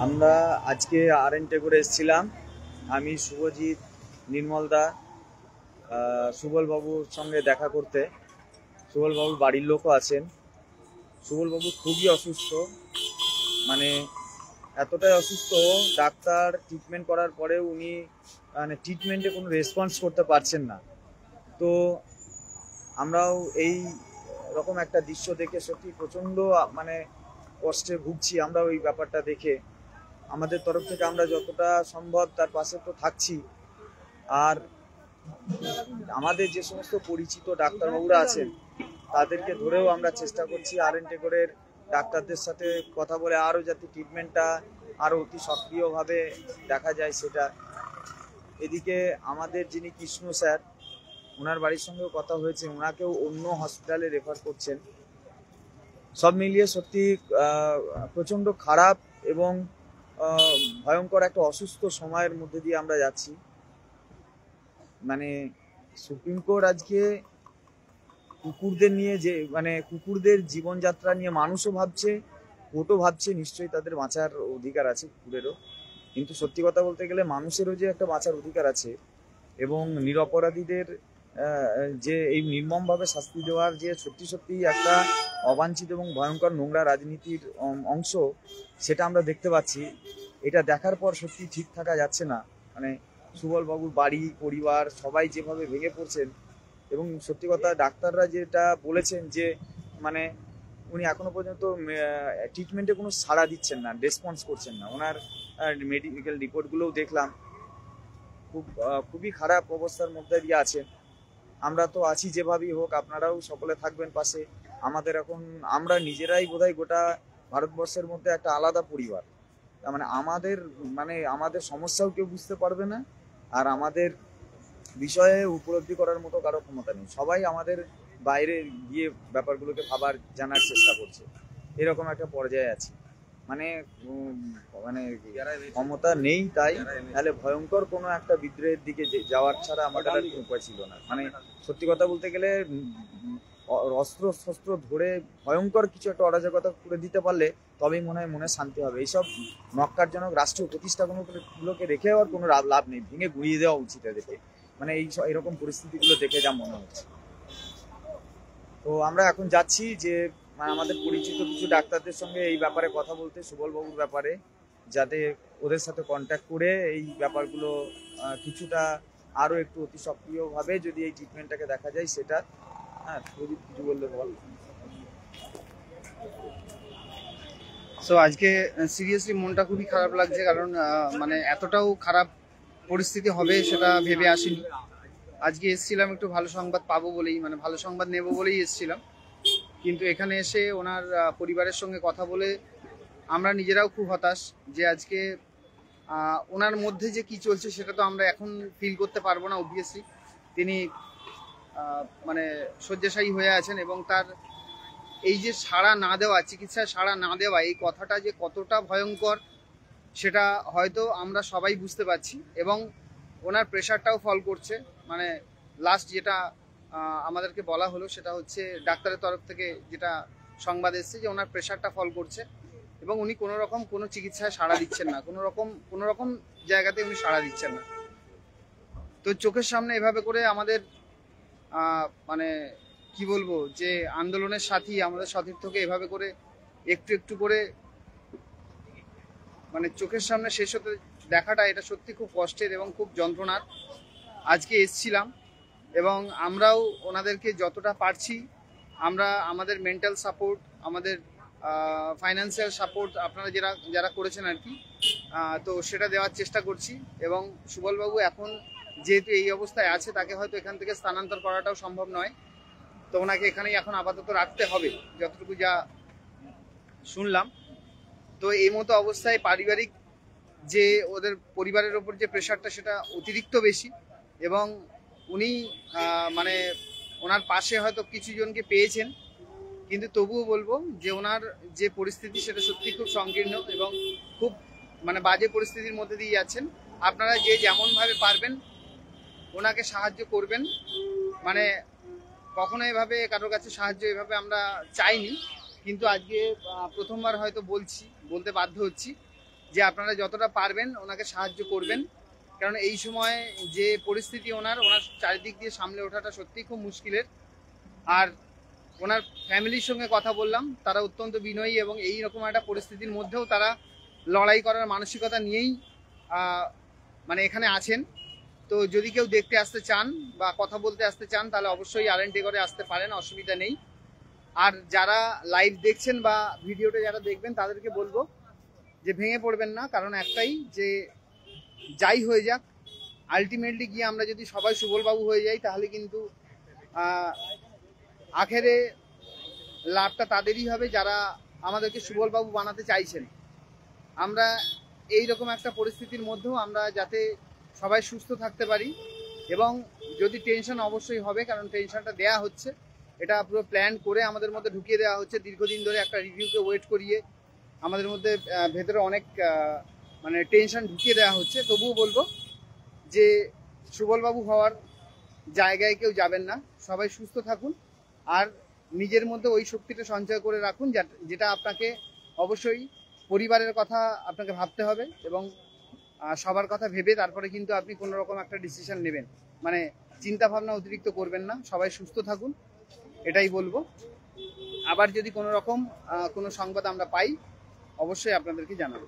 আমরা আজকে আরএনটে করে এসেছিলাম। আমি শুভজিৎ, নির্মলদা, সুবলবাবুর সঙ্গে দেখা করতে। সুবলবাবুর বাড়ির লোকও আছেন। সুবলবাবু খুবই অসুস্থ, মানে এতটাই অসুস্থ, ডাক্তার ট্রিটমেন্ট করার পরেও উনি মানে ট্রিটমেন্টে কোনো রেসপন্স করতে পারছেন না। তো আমরাও এই রকম একটা দৃশ্য দেখে সত্যি প্রচণ্ড মানে কষ্টে ভুগছি। আমরা ওই ব্যাপারটা দেখে আমাদের তরফ থেকে আমরা যতটা সম্ভব তার পাশে তো থাকছি। আর আমাদের যে সমস্ত পরিচিত ডাক্তারবাবুরা আছেন তাদেরকে ধরেও আমরা চেষ্টা করছি আরএনটেগরের ডাক্তারদের সাথে কথা বলে আরও যাতে ট্রিটমেন্টটা আরও অতি সক্রিয়ভাবে দেখা যায় সেটা। এদিকে আমাদের যিনি কৃষ্ণ স্যার, ওনার বাড়ির সঙ্গেও কথা হয়েছে, ওনাকেও অন্য হসপিটালে রেফার করছেন। সব মিলিয়ে সত্যি প্রচণ্ড খারাপ এবং ভয়ঙ্কর একটা অসুস্থ সময়ের মধ্যে দিয়ে আমরা যাচ্ছি। মানে সুপ্রিম কোর্ট আজকে কুকুরদের নিয়ে যে মানে কুকুরদের জীবনযাত্রা নিয়ে মানুষও ভাবছে, কোর্টও ভাবছে, নিশ্চয়ই তাদের বাঁচার অধিকার আছে কুকুরেরও। কিন্তু সত্যি কথা বলতে গেলে মানুষেরও যে একটা বাঁচার অধিকার আছে এবং নিরপরাধীদের যে এই নির্মমভাবে শাস্তি দেওয়ার যে সত্যি সত্যি একটা অবাঞ্ছিত এবং ভয়ঙ্কর নোংরা রাজনীতির অংশ, সেটা আমরা দেখতে পাচ্ছি। এটা দেখার পর সত্যি ঠিক থাকা যাচ্ছে না। মানে সুবলবাবুর বাড়ি পরিবার সবাই যেভাবে ভেঙে পড়ছেন, এবং সত্যি কথা ডাক্তাররা যেটা বলেছেন যে মানে উনি এখনো পর্যন্ত ট্রিটমেন্টে কোনো সাড়া দিচ্ছেন না, রেসপন্স করছেন না। ওনার মেডিকেল রিপোর্টগুলোও দেখলাম, খুবই খারাপ অবস্থার মধ্যে দিয়ে আছেন। আমরা তো আছি যেভাবেই হোক, আপনারাও সকলে থাকবেন পাশে। আমাদের এখন আমরা নিজেরাই বোধহয় গোটা ভারতবর্ষের মধ্যে একটা আলাদা পরিবার। তার মানে আমাদের সমস্যাও কেউ বুঝতে পারবে না, আর আমাদের বিষয়ে উপলব্ধি করার মতো কারো ক্ষমতা নেই। সবাই আমাদের বাইরে গিয়ে ব্যাপারগুলোকে ভাবার জানার চেষ্টা করছে, এরকম একটা পর্যায়ে আছি। মানে মানে ক্ষমতা নেই, তাই তাহলে ভয়ঙ্কর কোনো একটা বিদ্রোহের দিকে যাওয়ার ছাড়া আমাদের আর কোনো উপায় ছিল না। মানে সত্যি কথা বলতে গেলে অস্ত্র শস্ত্র ধরে ভয়ঙ্কর কিছু একটা অরাজকতা করে দিতে পারলে তবেই মনে হয় মনে শান্তি হবে। এইসব নক্কারজনক রাষ্ট্রীয় প্রতিষ্ঠাগুলোকে রেখে আর কোনো লাভ নেই, ভেঙে গুঁড়িয়ে দেওয়া উচিত এদেরকে। মানে এরকম পরিস্থিতিগুলো দেখে যা মনে হচ্ছে। তো আমরা এখন যাচ্ছি যে মানে আমাদের পরিচিত কিছু ডাক্তারদের সঙ্গে এই ব্যাপারে কথা বলতে, সুবলবাবুর ব্যাপারে, যাতে ওদের সাথে কন্ট্যাক্ট করে এই ব্যাপারগুলো কিছুটা আরও একটু অতি সক্রিয়ভাবে যদি এই ট্রিটমেন্টটাকে দেখা যায় সেটা। হ্যাঁ, প্রদীপ কিছু বললে বল। সো আজকে সিরিয়াসলি মনটা খুবই খারাপ লাগছে, কারণ মানে এতটাও খারাপ পরিস্থিতি হবে সেটা ভেবে আসিনি। আজকে এসেছিলাম একটু ভালো সংবাদ পাবো বলেই, মানে ভালো সংবাদ নেব বলেই এসেছিলাম, কিন্তু এখানে এসে ওনার পরিবারের সঙ্গে কথা বলে আমরা নিজেরাও খুব হতাশ যে আজকে ওনার মধ্যে যে কি চলছে সেটা তো আমরা এখন ফিল করতে পারবো না। অবভিয়াসলি তিনি মানে শয্যাশায়ী হয়ে আছেন, এবং তার এই যে সাড়া না দেওয়া, চিকিৎসায় সাড়া না দেওয়া, এই কথাটা যে কতটা ভয়ঙ্কর সেটা হয়তো আমরা সবাই বুঝতে পারছি। এবং ওনার প্রেশারটাও ফল করছে। মানে লাস্ট যেটা আমাদেরকে বলা হলো সেটা হচ্ছে ডাক্তারের তরফ থেকে যেটা সংবাদ এসছে যে ওনার প্রেশারটা ফল করছে এবং উনি কোনো চিকিৎসায় সাড়া দিচ্ছেন না, কোনো রকম জায়গাতে উনি সাড়া দিচ্ছেন না। তো চোখের সামনে এভাবে করে আমাদের মানে কি বলবো, যে আন্দোলনের সাথী আমাদের সতীর্থকে এভাবে করে একটু একটু করে মানে চোখের সামনে শেষ হতে দেখাটা, এটা সত্যি খুব কষ্টের এবং খুব যন্ত্রণার। আজকে এসছিলাম এবং আমরাও ওনাদেরকে যতটা পারছি আমরা আমাদের মেন্টাল সাপোর্ট, আমাদের ফাইন্যান্সিয়াল সাপোর্ট আপনারা যারা করেছেন আর কি, তো সেটা দেওয়ার চেষ্টা করছি। এবং সুবলবাবু এখন যেহেতু এই অবস্থায় আছে, তাকে হয়তো এখান থেকে স্থানান্তর করাটাও সম্ভব নয়, তো ওনাকে এখানেই এখন আপাতত রাখতে হবে যতটুকু যা শুনলাম। তো এই মতো অবস্থায় পারিবারিক যে ওদের পরিবারের ওপর যে প্রেশারটা সেটা অতিরিক্ত বেশি, এবং উনি মানে ওনার পাশে হয়তো কিছু জনকে পেয়েছেন, কিন্তু তবুও বলবো যে ওনার যে পরিস্থিতি সেটা সত্যি খুব সংকীর্ণ এবং খুব মানে বাজে পরিস্থিতির মধ্যে দিয়ে যাচ্ছেন। আপনারা যে যেমনভাবে পারবেন ওনাকে সাহায্য করবেন। মানে কখনো এভাবে কারোর কাছে সাহায্য এভাবে আমরা চাইনি, কিন্তু আজকে প্রথমবার হয়তো বলতে বাধ্য হচ্ছি যে আপনারা যতটা পারবেন ওনাকে সাহায্য করবেন, কারণ এই সময় যে পরিস্থিতি ওনার চারিদিক দিয়ে সামলে ওঠাটা সত্যিই খুব মুশকিলের। আর ওনার ফ্যামিলির সঙ্গে কথা বললাম, তারা অত্যন্ত বিনয়ী এবং এই রকম একটা পরিস্থিতির মধ্যেও তারা লড়াই করার মানসিকতা নিয়েই মানে এখানে আছেন। তো যদি কেউ দেখতে আসতে চান বা কথা বলতে আসতে চান তাহলে অবশ্যই RN ডেকরে আসতে পারেন, অসুবিধা নেই। আর যারা লাইভ দেখছেন বা ভিডিওটা যারা দেখবেন তাদেরকে বলবো যে ভেঙে পড়বেন না, কারণ একটাই যে যাই হয়ে যাক আলটিমেটলি গিয়ে আমরা যদি সবাই সুবলবাবু হয়ে যাই তাহলে কিন্তু আখেরে লাভটা তাদেরই হবে যারা আমাদেরকে সুবলবাবু বানাতে চাইছেন। আমরা এই রকম একটা পরিস্থিতির মধ্যেও আমরা যাতে সবাই সুস্থ থাকতে পারি, এবং যদি টেনশন অবশ্যই হবে, কারণ টেনশনটা দেয়া হচ্ছে, এটা পুরো প্ল্যান করে আমাদের মধ্যে ঢুকিয়ে দেওয়া হচ্ছে। দীর্ঘদিন ধরে একটা রিভিউকে ওয়েট করিয়ে আমাদের মধ্যে ভেতরে অনেক মানে টেনশন ঢুকিয়ে দেওয়া হচ্ছে। তবুও বলবো যে সুবলবাবু হওয়ার জায়গায় কেউ যাবেন না, সবাই সুস্থ থাকুন আর নিজের মধ্যে ওই শক্তিটা সঞ্চয় করে রাখুন, যেটা আপনাকে অবশ্যই পরিবারের কথা আপনাকে ভাবতে হবে এবং সবার কথা ভেবে তারপরে কিন্তু আপনি কোনো রকম একটা ডিসিশন নেবেন। মানে চিন্তা ভাবনা অতিরিক্ত করবেন না, সবাই সুস্থ থাকুন, এটাই বলবো। আবার যদি কোনো রকম কোনো সংবাদ আমরা পাই অবশ্যই আপনাদেরকে জানাবো।